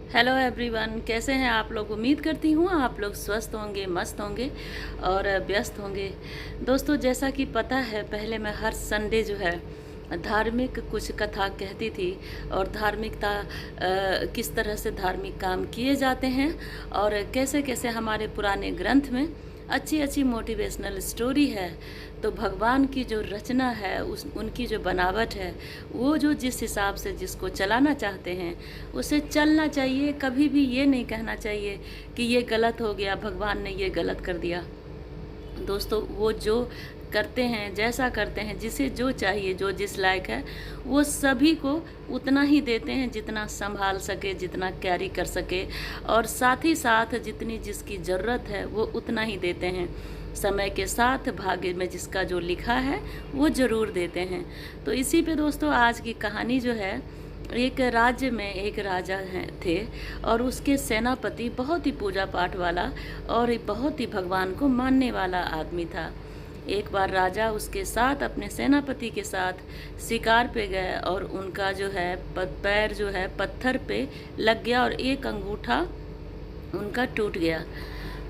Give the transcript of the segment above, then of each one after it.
Hello everyone, कैसे हैं आप लोग। उम्मीद करती हूँ आप लोग स्वस्थ होंगे, मस्त होंगे और व्यस्त होंगे। दोस्तों, जैसा कि पता है, पहले मैं हर संडे जो है धार्मिक कुछ कथा कहती थी और धार्मिकता किस तरह से धार्मिक काम किए जाते हैं और कैसे कैसे हमारे पुराने ग्रंथ में अच्छी अच्छी मोटिवेशनल स्टोरी है। तो भगवान की जो रचना है, उस उनकी जो बनावट है, वो जो जिस हिसाब से जिसको चलाना चाहते हैं उसे चलना चाहिए। कभी भी ये नहीं कहना चाहिए कि ये गलत हो गया, भगवान ने ये गलत कर दिया। दोस्तों, वो जो करते हैं, जैसा करते हैं, जिसे जो चाहिए, जो जिस लायक है, वो सभी को उतना ही देते हैं जितना संभाल सके, जितना कैरी कर सके, और साथ ही साथ जितनी जिसकी ज़रूरत है वो उतना ही देते हैं। समय के साथ भाग्य में जिसका जो लिखा है वो ज़रूर देते हैं। तो इसी पे दोस्तों आज की कहानी जो है, एक राज्य में एक राजा हैं थे और उसके सेनापति बहुत ही पूजा पाठ वाला और बहुत ही भगवान को मानने वाला आदमी था। एक बार राजा उसके साथ, अपने सेनापति के साथ शिकार पे गए और उनका जो है पैर जो है पत्थर पे लग गया और एक अंगूठा उनका टूट गया।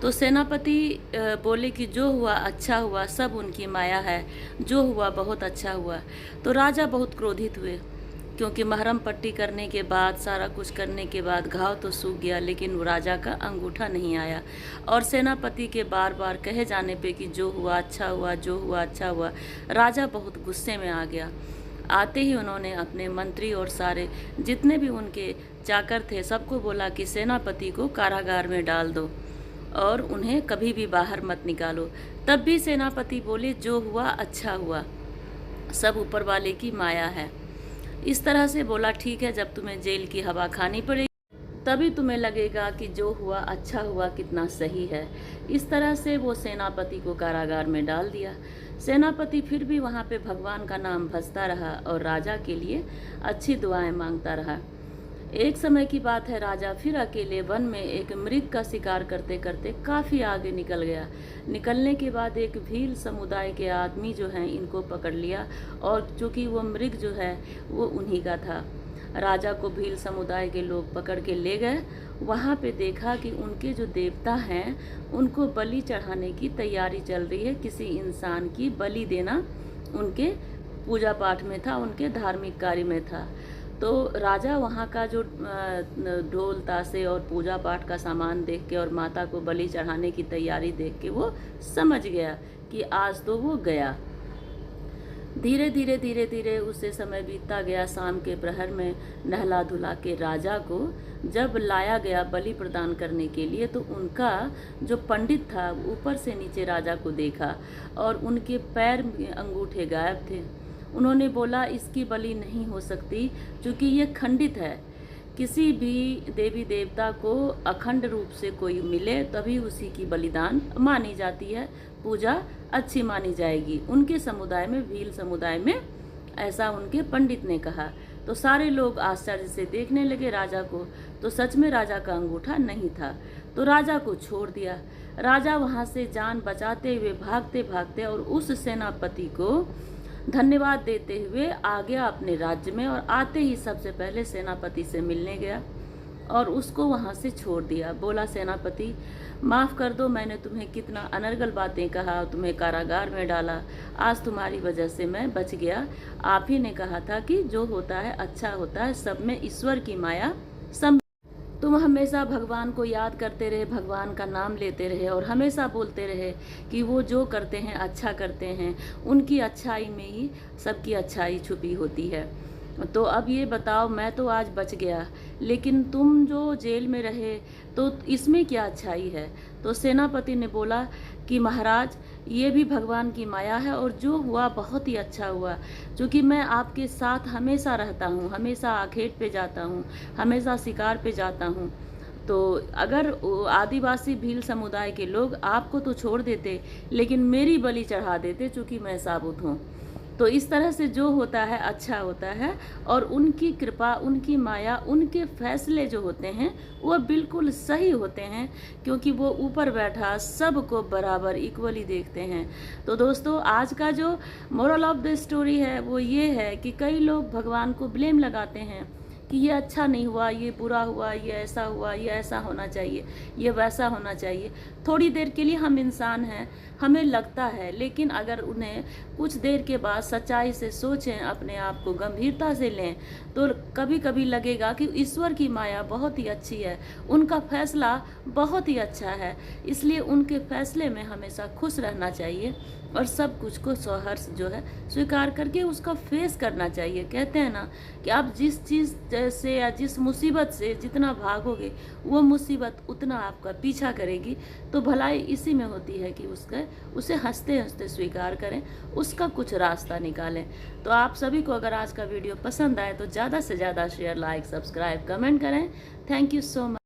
तो सेनापति बोले कि जो हुआ अच्छा हुआ, सब उनकी माया है, जो हुआ बहुत अच्छा हुआ। तो राजा बहुत क्रोधित हुए, क्योंकि महरम पट्टी करने के बाद, सारा कुछ करने के बाद घाव तो सूख गया, लेकिन वो राजा का अंगूठा नहीं आया। और सेनापति के बार बार कहे जाने पे कि जो हुआ अच्छा हुआ, जो हुआ अच्छा हुआ, राजा बहुत गुस्से में आ गया। आते ही उन्होंने अपने मंत्री और सारे जितने भी उनके चाकर थे सबको बोला कि सेनापति को कारागार में डाल दो और उन्हें कभी भी बाहर मत निकालो। तब भी सेनापति बोले जो हुआ अच्छा हुआ, सब ऊपर वाले की माया है। इस तरह से बोला, ठीक है, जब तुम्हें जेल की हवा खानी पड़ेगी तभी तुम्हें लगेगा कि जो हुआ अच्छा हुआ कितना सही है। इस तरह से वो सेनापति को कारागार में डाल दिया। सेनापति फिर भी वहाँ पे भगवान का नाम भजता रहा और राजा के लिए अच्छी दुआएं मांगता रहा। एक समय की बात है, राजा फिर अकेले वन में एक मृग का शिकार करते करते काफ़ी आगे निकल गया। निकलने के बाद एक भील समुदाय के आदमी जो हैं इनको पकड़ लिया, और चूँकि वो मृग जो है वो उन्हीं का था। राजा को भील समुदाय के लोग पकड़ के ले गए। वहाँ पे देखा कि उनके जो देवता हैं उनको बलि चढ़ाने की तैयारी चल रही है। किसी इंसान की बलि देना उनके पूजा पाठ में था, उनके धार्मिक कार्य में था। तो राजा वहाँ का जो ढोल ताशे और पूजा पाठ का सामान देख के और माता को बलि चढ़ाने की तैयारी देख के वो समझ गया कि आज तो वो गया। धीरे धीरे धीरे धीरे उससे समय बीतता गया। शाम के प्रहर में नहला धुला के राजा को जब लाया गया बलि प्रदान करने के लिए, तो उनका जो पंडित था ऊपर से नीचे राजा को देखा और उनके पैर अंगूठे गायब थे। उन्होंने बोला, इसकी बलि नहीं हो सकती क्योंकि ये खंडित है। किसी भी देवी देवता को अखंड रूप से कोई मिले तभी उसी की बलिदान मानी जाती है, पूजा अच्छी मानी जाएगी। उनके समुदाय में, भील समुदाय में, ऐसा उनके पंडित ने कहा। तो सारे लोग आश्चर्य से देखने लगे राजा को। तो सच में राजा का अंगूठा नहीं था। तो राजा को छोड़ दिया। राजा वहाँ से जान बचाते हुए भागते भागते और उस सेनापति को धन्यवाद देते हुए आ गया अपने राज्य में, और आते ही सबसे पहले सेनापति से मिलने गया और उसको वहाँ से छोड़ दिया। बोला, सेनापति माफ़ कर दो, मैंने तुम्हें कितना अनर्गल बातें कहा, तुम्हें कारागार में डाला, आज तुम्हारी वजह से मैं बच गया। आप ही ने कहा था कि जो होता है अच्छा होता है, सब में ईश्वर की माया सम तुम हमेशा भगवान को याद करते रहे, भगवान का नाम लेते रहे और हमेशा बोलते रहे कि वो जो करते हैं अच्छा करते हैं, उनकी अच्छाई में ही सबकी अच्छाई छुपी होती है। तो अब ये बताओ, मैं तो आज बच गया, लेकिन तुम जो जेल में रहे तो इसमें क्या अच्छाई है। तो सेनापति ने बोला कि महाराज, ये भी भगवान की माया है और जो हुआ बहुत ही अच्छा हुआ, क्योंकि मैं आपके साथ हमेशा रहता हूँ, हमेशा आखेट पे जाता हूँ, हमेशा शिकार पे जाता हूँ। तो अगर आदिवासी भील समुदाय के लोग आपको तो छोड़ देते, लेकिन मेरी बलि चढ़ा देते, चूँकि मैं साबुत हूँ। तो इस तरह से जो होता है अच्छा होता है, और उनकी कृपा, उनकी माया, उनके फैसले जो होते हैं वो बिल्कुल सही होते हैं, क्योंकि वो ऊपर बैठा सबको बराबर इक्वली देखते हैं। तो दोस्तों, आज का जो मोरल ऑफ द स्टोरी है वो ये है कि कई लोग भगवान को ब्लेम लगाते हैं कि ये अच्छा नहीं हुआ, ये बुरा हुआ, ये ऐसा हुआ, ये ऐसा होना चाहिए, ये वैसा होना चाहिए। थोड़ी देर के लिए हम इंसान हैं, हमें लगता है, लेकिन अगर उन्हें कुछ देर के बाद सच्चाई से सोचें, अपने आप को गंभीरता से लें, तो कभी कभी लगेगा कि ईश्वर की माया बहुत ही अच्छी है, उनका फैसला बहुत ही अच्छा है। इसलिए उनके फैसले में हमेशा खुश रहना चाहिए और सब कुछ को सहर्ष जो है स्वीकार करके उसका फेस करना चाहिए। कहते हैं ना कि आप जिस चीज़ से या जिस मुसीबत से जितना भागोगे, वो मुसीबत उतना आपका पीछा करेगी। तो भलाई इसी में होती है कि उसे हंसते हंसते स्वीकार करें, उसका कुछ रास्ता निकालें। तो आप सभी को अगर आज का वीडियो पसंद आए तो ज़्यादा से ज़्यादा शेयर, लाइक, सब्सक्राइब, कमेंट करें। Thank you so much.